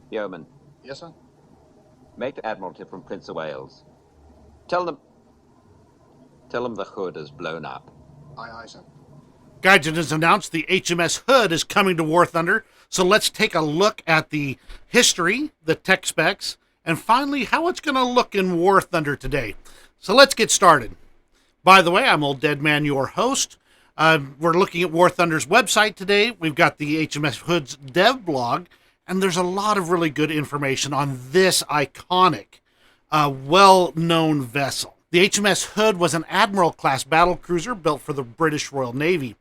Yeoman, Yes, sir? make the Admiralty from Prince of Wales. Tell them the Hood has blown up. Aye, aye, sir. Gaijin has announced the HMS Hood is coming to War Thunder, so let's take a look at the history, the tech specs, and finally how it's going to look in War Thunder today. So let's get started. By the way, I'm Old Dead Man, your host. We're looking at War Thunder's website today. We've got the HMS Hood's Devblog, and there's a lot of really good information on this iconic, well-known vessel. The HMS Hood was an Admiral-class battlecruiser built for the British Royal Navy.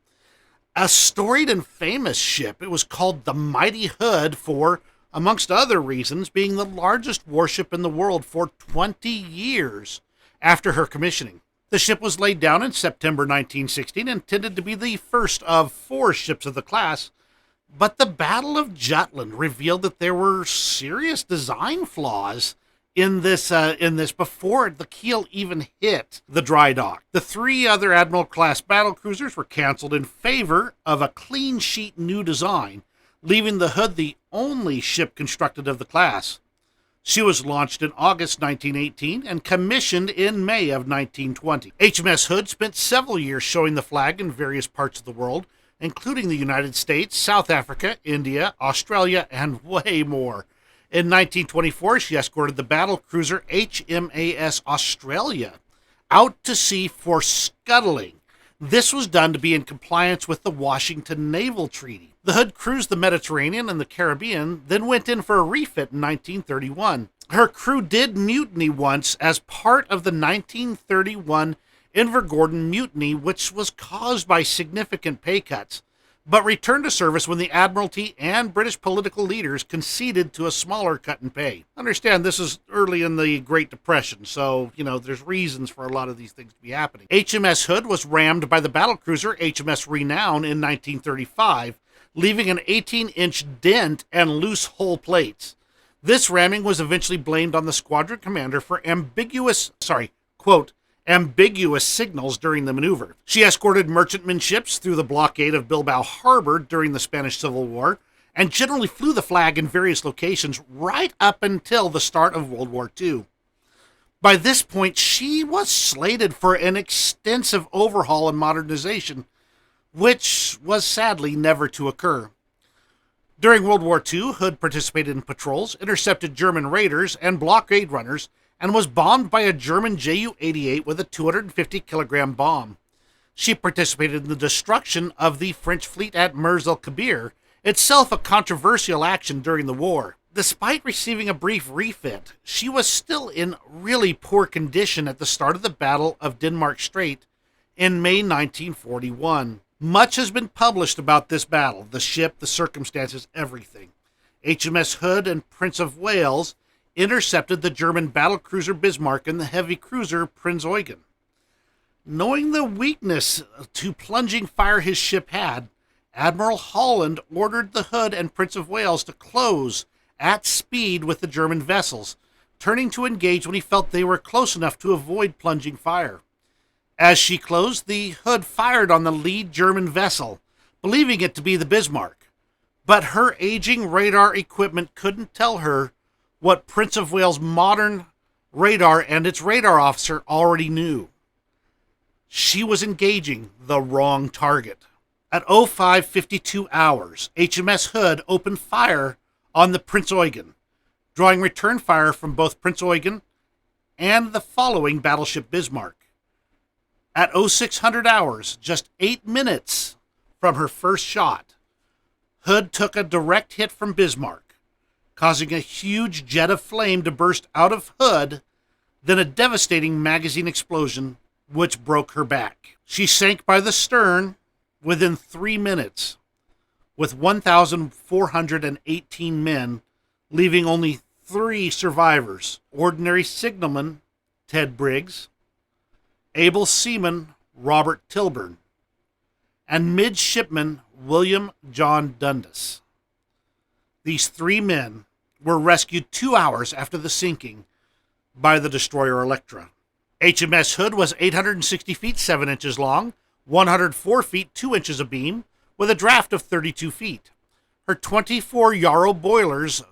A storied and famous ship, it was called the Mighty Hood for, amongst other reasons, being the largest warship in the world for 20 years after her commissioning. The ship was laid down in September 1916, intended to be the first of 4 ships of the class, but the Battle of Jutland revealed that there were serious design flaws in this before the keel even hit the dry dock. The 3 other Admiral-class battlecruisers were canceled in favor of a clean sheet new design, leaving the Hood the only ship constructed of the class. She was launched in August 1918 and commissioned in May of 1920. HMS Hood spent several years showing the flag in various parts of the world, including the United States, South Africa, India, Australia, and way more. In 1924, she escorted the battlecruiser HMAS Australia out to sea for scuttling. This was done to be in compliance with the Washington Naval Treaty. The Hood cruised the Mediterranean and the Caribbean, then went in for a refit in 1931. Her crew did mutiny once as part of the 1931 Invergordon Mutiny, which was caused by significant pay cuts, but returned to service when the Admiralty and British political leaders conceded to a smaller cut in pay. Understand, this is early in the Great Depression, so, there's reasons for a lot of these things to be happening. HMS Hood was rammed by the battlecruiser HMS Renown in 1935, leaving an 18-inch dent and loose hull plates. This ramming was eventually blamed on the squadron commander for ambiguous signals during the maneuver. She escorted merchantman ships through the blockade of Bilbao Harbor during the Spanish Civil War and generally flew the flag in various locations right up until the start of World War II. By this point, she was slated for an extensive overhaul and modernization, which was sadly never to occur. During World War II, Hood participated in patrols, intercepted German raiders and blockade runners, and was bombed by a German Ju-88 with a 250-kilogram bomb. She participated in the destruction of the French fleet at Mers el-Kabir, itself a controversial action during the war. Despite receiving a brief refit, she was still in really poor condition at the start of the Battle of Denmark Strait in May 1941. Much has been published about this battle, the ship, the circumstances, everything. HMS Hood and Prince of Wales intercepted the German battlecruiser Bismarck and the heavy cruiser Prinz Eugen. Knowing the weakness to plunging fire his ship had, Admiral Holland ordered the Hood and Prince of Wales to close at speed with the German vessels, turning to engage when he felt they were close enough to avoid plunging fire. As she closed, the Hood fired on the lead German vessel, believing it to be the Bismarck, but her aging radar equipment couldn't tell her what Prince of Wales' modern radar and its radar officer already knew. She was engaging the wrong target. At 05:52 hours, HMS Hood opened fire on the Prinz Eugen, drawing return fire from both Prinz Eugen and the following battleship Bismarck. At 0600 hours, just 8 minutes from her first shot, Hood took a direct hit from Bismarck, causing a huge jet of flame to burst out of Hood, then a devastating magazine explosion, which broke her back. She sank by the stern within 3 minutes, with 1,418 men, leaving only 3 survivors: ordinary signalman Ted Briggs, able seaman Robert Tilburn, and midshipman William John Dundas. These 3 men were rescued 2 hours after the sinking by the destroyer Electra. HMS Hood was 860 feet 7 inches long, 104 feet 2 inches abeam, with a draft of 32 feet. Her 24 Yarrow boilers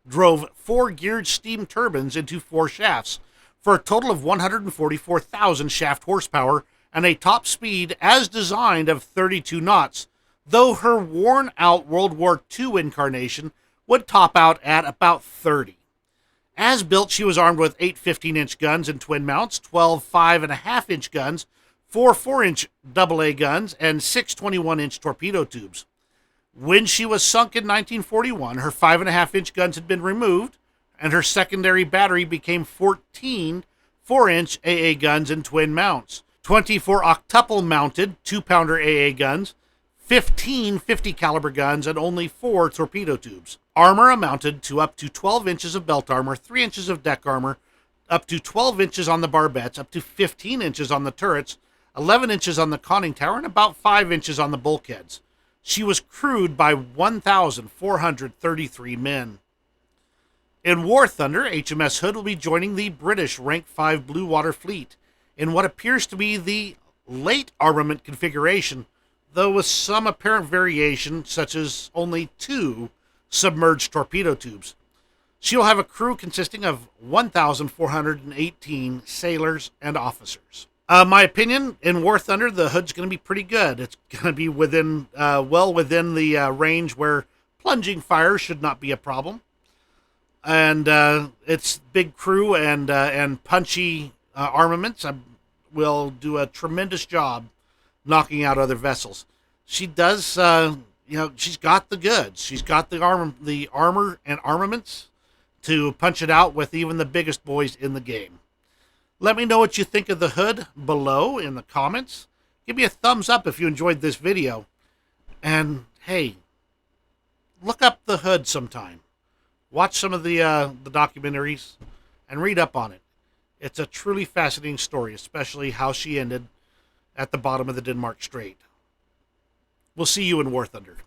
drove 4 geared steam turbines into 4 shafts, for a total of 144,000 shaft horsepower and a top speed, as designed, of 32 knots, though her worn-out World War II incarnation would top out at about 30. As built, she was armed with 8 15-inch guns and twin mounts, 12 5.5-inch guns, 4 4-inch AA guns, and 6 21-inch torpedo tubes. When she was sunk in 1941, her 5.5-inch guns had been removed, and her secondary battery became 14 4-inch AA guns and twin mounts, 24 octuple mounted 2-pounder AA guns, 15 50 caliber guns, and only 4 torpedo tubes. Armor amounted to up to 12 inches of belt armor, 3 inches of deck armor, up to 12 inches on the barbettes, up to 15 inches on the turrets, 11 inches on the conning tower, and about 5 inches on the bulkheads. She was crewed by 1,433 men. In War Thunder, HMS Hood will be joining the British Rank 5 Blue Water Fleet in what appears to be the late armament configuration, though with some apparent variation, such as only 2 submerged torpedo tubes. She'll have a crew consisting of 1,418 sailors and officers. My opinion, in War Thunder, the Hood's going to be pretty good. It's going to be within, well within the range where plunging fire should not be a problem. And its big crew and punchy armaments will do a tremendous job knocking out other vessels. She does, she's got the goods. She's got the armor and armaments to punch it out with even the biggest boys in the game. Let me know what you think of the Hood below in the comments. Give me a thumbs up if you enjoyed this video. And hey, look up the Hood sometime. Watch some of the documentaries and read up on it. It's a truly fascinating story, especially how she ended at the bottom of the Denmark Strait. We'll see you in War Thunder.